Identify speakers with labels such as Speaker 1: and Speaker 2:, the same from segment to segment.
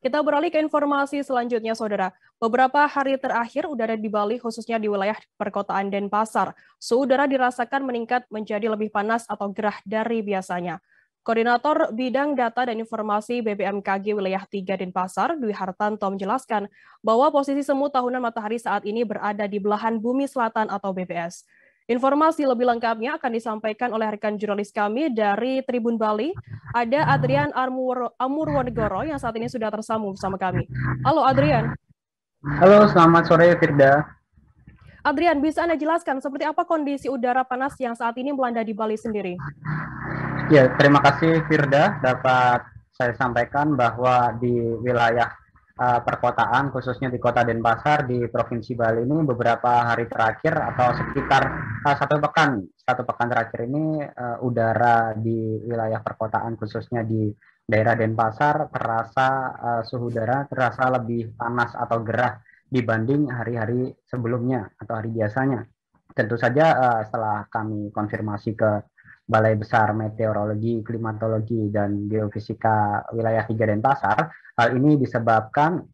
Speaker 1: Kita beralih ke informasi selanjutnya, Saudara. Beberapa hari terakhir, udara di Bali, khususnya di wilayah perkotaan Denpasar, suhu udara dirasakan meningkat menjadi lebih panas atau gerah dari biasanya. Koordinator Bidang Data dan Informasi BBMKG Wilayah 3 Denpasar, Dwi Hartanto menjelaskan bahwa posisi semu tahunan matahari saat ini berada di belahan bumi selatan atau BBS. Informasi lebih lengkapnya akan disampaikan oleh rekan jurnalis kami dari Tribun Bali, ada Adrian Amurwonegoro yang saat ini sudah tersambung bersama kami. Halo Adrian.
Speaker 2: Halo, selamat sore Firda.
Speaker 1: Adrian, bisa Anda jelaskan seperti apa kondisi udara panas yang saat ini melanda di Bali sendiri?
Speaker 2: Ya, terima kasih Firda. Dapat saya sampaikan bahwa di wilayah perkotaan, khususnya di Kota Denpasar di Provinsi Bali ini beberapa hari terakhir atau sekitar satu pekan terakhir ini udara di wilayah perkotaan, khususnya di daerah Denpasar terasa suhu udara terasa lebih panas atau gerah dibanding hari-hari sebelumnya atau hari biasanya. Tentu saja setelah kami konfirmasi ke Balai Besar Meteorologi, Klimatologi, dan Geofisika Wilayah 3 Denpasar, hal ini disebabkan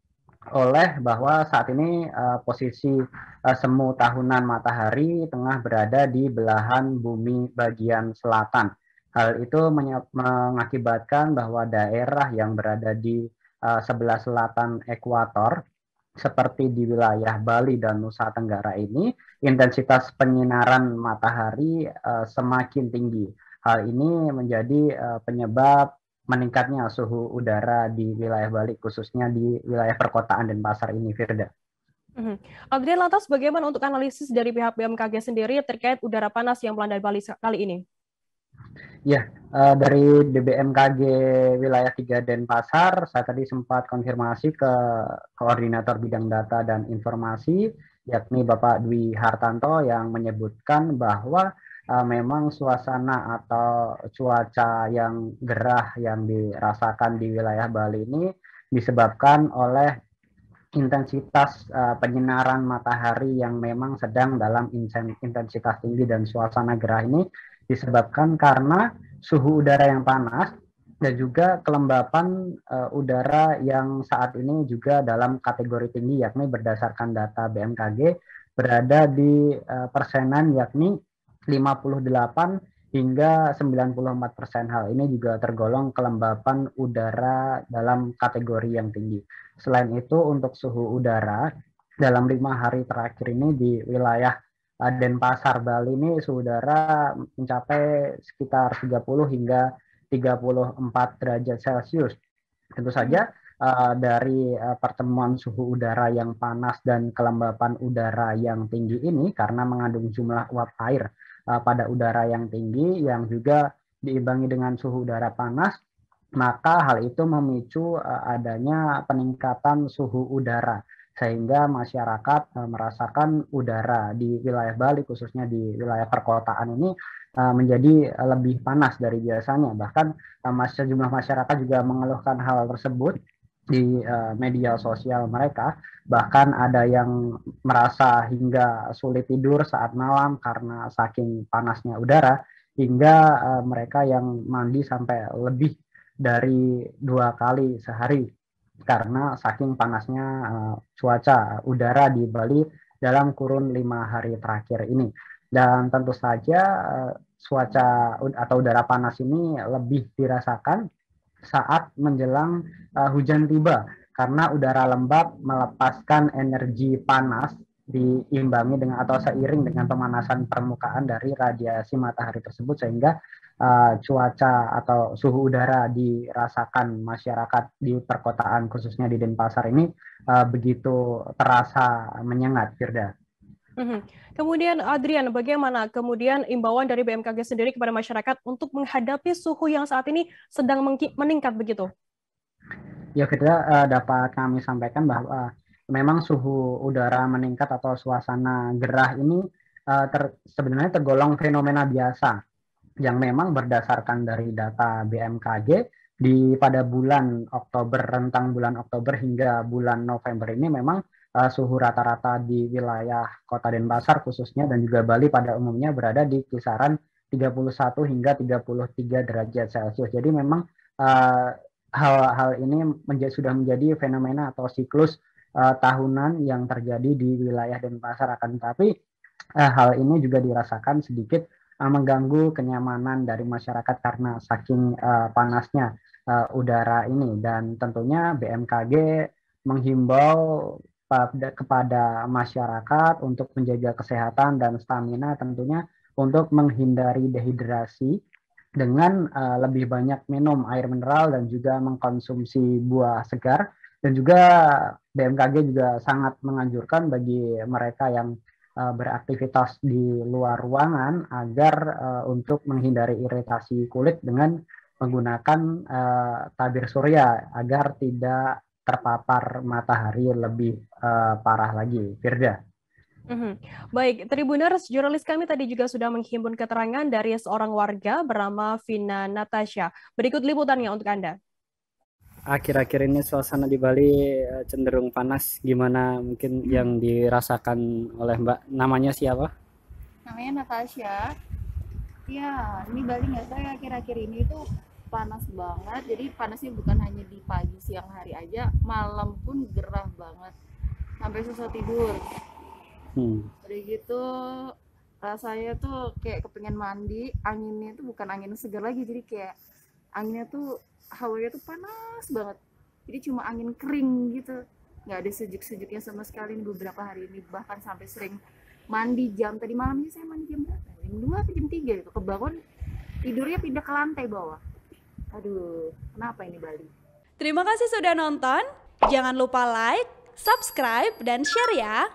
Speaker 2: oleh bahwa saat ini posisi semu tahunan matahari tengah berada di belahan bumi bagian selatan. Hal itu mengakibatkan bahwa daerah yang berada di sebelah selatan ekuator seperti di wilayah Bali dan Nusa Tenggara ini, intensitas penyinaran matahari semakin tinggi. Hal ini menjadi penyebab meningkatnya suhu udara di wilayah Bali, khususnya di wilayah perkotaan Denpasar ini, Firda.
Speaker 1: Adrian, lantas bagaimana untuk analisis dari pihak BMKG sendiri terkait udara panas yang melanda Bali kali ini?
Speaker 2: Ya, dari BBMKG Wilayah 3 Denpasar, saya tadi sempat konfirmasi ke Koordinator Bidang Data dan Informasi, yakni Bapak Dwi Hartanto, yang menyebutkan bahwa memang suasana atau cuaca yang gerah yang dirasakan di wilayah Bali ini disebabkan oleh intensitas penyinaran matahari yang memang sedang dalam intensitas tinggi, dan suasana gerah ini disebabkan karena suhu udara yang panas dan juga kelembapan udara yang saat ini juga dalam kategori tinggi, yakni berdasarkan data BMKG berada di persenan, yakni 58 hingga 94%. Hal ini juga tergolong kelembapan udara dalam kategori yang tinggi. Selain itu, untuk suhu udara dalam 5 hari terakhir ini di wilayah Denpasar, Bali ini suhu udara mencapai sekitar 30 hingga 34 derajat Celcius. Tentu saja dari pertemuan suhu udara yang panas dan kelembapan udara yang tinggi ini karena mengandung jumlah uap air pada udara yang tinggi yang juga diimbangi dengan suhu udara panas, maka hal itu memicu adanya peningkatan suhu udara sehingga masyarakat merasakan udara di wilayah Bali, khususnya di wilayah perkotaan ini menjadi lebih panas dari biasanya. Bahkan sejumlah masyarakat juga mengeluhkan hal tersebut di media sosial mereka. Bahkan ada yang merasa hingga sulit tidur saat malam karena saking panasnya udara, hingga mereka yang mandi sampai lebih dari 2 kali sehari karena saking panasnya cuaca udara di Bali dalam kurun 5 hari terakhir ini. Dan tentu saja cuaca atau udara panas ini lebih dirasakan saat menjelang hujan tiba, karena udara lembab melepaskan energi panas diimbangi dengan atau seiring dengan pemanasan permukaan dari radiasi matahari tersebut, sehingga cuaca atau suhu udara dirasakan masyarakat di perkotaan, khususnya di Denpasar ini begitu terasa menyengat, Firda.
Speaker 1: Kemudian Adrian, bagaimana kemudian imbauan dari BMKG sendiri kepada masyarakat untuk menghadapi suhu yang saat ini sedang meningkat begitu?
Speaker 2: Ya, kita dapat kami sampaikan bahwa memang suhu udara meningkat atau suasana gerah ini sebenarnya tergolong fenomena biasa yang memang berdasarkan dari data BMKG pada bulan Oktober, rentang bulan Oktober hingga bulan November ini memang suhu rata-rata di wilayah Kota Denpasar khususnya dan juga Bali pada umumnya berada di kisaran 31 hingga 33 derajat Celcius. Jadi memang hal ini sudah menjadi fenomena atau siklus tahunan yang terjadi di wilayah Denpasar. Akan tetapi hal ini juga dirasakan sedikit mengganggu kenyamanan dari masyarakat karena saking panasnya udara ini, dan tentunya BMKG menghimbau kepada masyarakat untuk menjaga kesehatan dan stamina, tentunya untuk menghindari dehidrasi dengan lebih banyak minum air mineral dan juga mengkonsumsi buah segar. Dan juga BMKG juga sangat menganjurkan bagi mereka yang beraktivitas di luar ruangan agar untuk menghindari iritasi kulit dengan menggunakan tabir surya agar tidak terpapar matahari lebih parah lagi. Firda.
Speaker 1: Baik, Tribuners, jurnalis kami tadi juga sudah menghimpun keterangan dari seorang warga bernama Vina Natasha. Berikut liputannya untuk Anda.
Speaker 3: Akhir-akhir ini suasana di Bali cenderung panas. Gimana mungkin yang dirasakan oleh Mbak? Namanya siapa?
Speaker 4: Namanya Natasha. Ya, ini Bali nggak tahu ya, akhir-akhir ini tuh panas banget. Jadi panasnya bukan hanya di pagi siang hari aja, malam pun gerah banget. Sampai susah tidur. Udah gitu rasanya tuh kayak kepengen mandi, anginnya tuh bukan angin segar lagi, jadi kayak anginnya tuh hawanya tuh panas banget, jadi cuma angin kering gitu, nggak ada sejuk-sejuknya sama sekali beberapa hari ini. Bahkan sampai sering mandi tadi malam ini saya mandi jam berapa? Jam 2 atau jam 3 gitu, kebangun tidurnya pindah ke lantai bawah. Aduh, kenapa ini Bali?
Speaker 5: Terima kasih sudah nonton, jangan lupa like, subscribe, dan share ya.